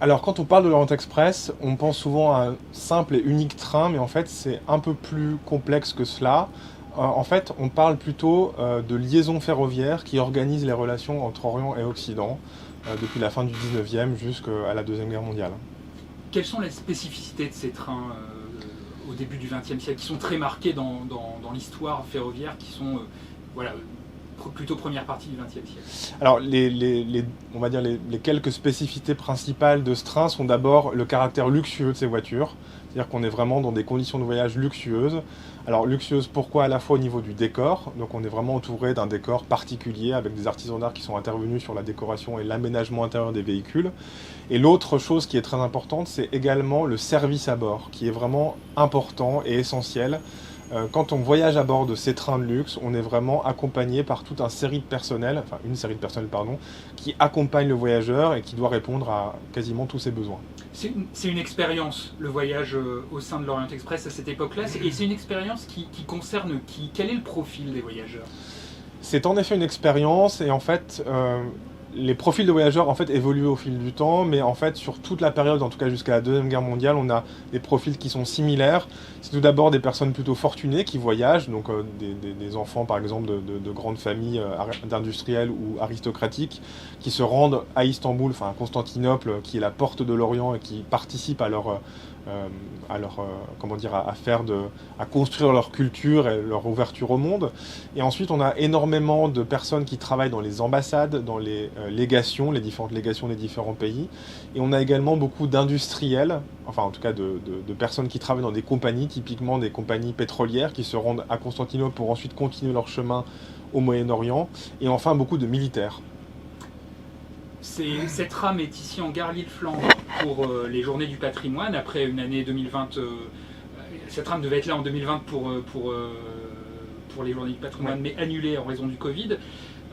Alors, quand on parle de l'Orient Express, on pense souvent à un simple et unique train, mais en fait, c'est un peu plus complexe que cela. En fait, on parle plutôt de liaisons ferroviaires qui organisent les relations entre Orient et Occident depuis la fin du 19e jusqu'à la Deuxième Guerre mondiale. Quelles sont les spécificités de ces trains au début du XXe siècle, qui sont très marqués dans l'histoire ferroviaire, qui sont voilà, plutôt première partie du XXe siècle? Alors, on va dire les quelques spécificités principales de ce train sont d'abord le caractère luxueux de ces voitures. C'est-à-dire qu'on est vraiment dans des conditions de voyage luxueuses. Alors, luxueuses, pourquoi? À la fois au niveau du décor. Donc, on est vraiment entouré d'un décor particulier avec des artisans d'art qui sont intervenus sur la décoration et l'aménagement intérieur des véhicules. Et l'autre chose qui est très importante, c'est également le service à bord, qui est vraiment important et essentiel. Quand on voyage à bord de ces trains de luxe, on est vraiment accompagné par toute une série de personnel, pardon, qui accompagne le voyageur et qui doit répondre à quasiment tous ses besoins. C'est une expérience, le voyage au sein de l'Orient Express à cette époque-là, et c'est une expérience qui concerne qui? Quel est le profil des voyageurs? C'est en effet une expérience et en fait, les profils de voyageurs en fait évoluent au fil du temps, mais en fait sur toute la période, en tout cas jusqu'à la Deuxième Guerre mondiale, on a des profils qui sont similaires. C'est tout d'abord des personnes plutôt fortunées qui voyagent, donc des enfants par exemple de grandes familles d'industriels ou aristocratiques qui se rendent à Istanbul, enfin à Constantinople, qui est la porte de l'Orient et qui participent comment dire, à construire leur culture et leur ouverture au monde. Et ensuite, on a énormément de personnes qui travaillent dans les ambassades, dans les légations, les différentes légations des différents pays. Et on a également beaucoup d'industriels, enfin en tout cas de personnes qui travaillent dans des compagnies, typiquement des compagnies pétrolières, qui se rendent à Constantinople pour ensuite continuer leur chemin au Moyen-Orient. Et enfin, beaucoup de militaires. Cette rame est ici en gare Lille-Flandre pour les Journées du patrimoine, après une année 2020. Cette rame devait être là en 2020 pour les Journées du patrimoine, Ouais. mais annulée en raison du Covid.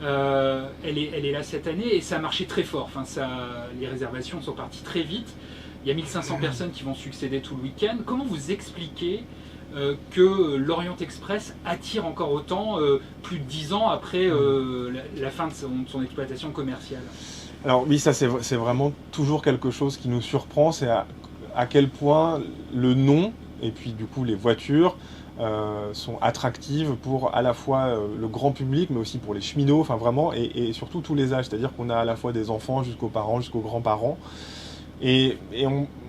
Elle est là cette année et ça a marché très fort. Enfin, les réservations sont parties très vite. Il y a 1500 personnes qui vont succéder tout le week-end. Comment vous expliquez que l'Orient Express attire encore autant, plus de 10 ans après la fin de son exploitation commerciale? Alors oui, ça c'est vraiment toujours quelque chose qui nous surprend, c'est à quel point le nom et puis du coup les voitures sont attractives pour à la fois le grand public, mais aussi pour les cheminots, enfin vraiment, et surtout tous les âges. C'est-à-dire qu'on a à la fois des enfants jusqu'aux parents, jusqu'aux grands-parents.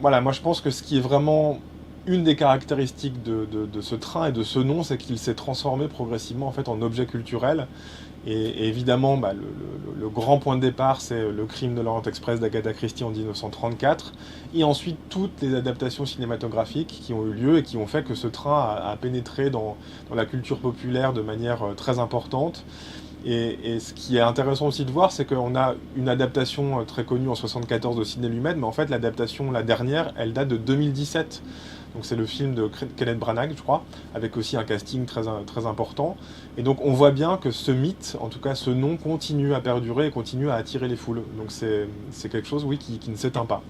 Voilà, moi je pense que ce qui est vraiment une des caractéristiques de ce train et de ce nom, c'est qu'il s'est transformé progressivement en fait en objet culturel. Et évidemment, le grand point de départ, c'est le crime de l'Orient Express d'Agatha Christie en 1934. Et ensuite, toutes les adaptations cinématographiques qui ont eu lieu et qui ont fait que ce train a pénétré dans la culture populaire de manière très importante. Et ce qui est intéressant aussi de voir, c'est qu'on a une adaptation très connue en 1974 de Sidney Lumet, mais en fait, l'adaptation, la dernière, elle date de 2017. Donc c'est le film de Kenneth Branagh, je crois, avec aussi un casting très important. Et donc on voit bien que ce mythe, en tout cas ce nom, continue à perdurer et continue à attirer les foules. Donc c'est quelque chose, oui, qui ne s'éteint pas.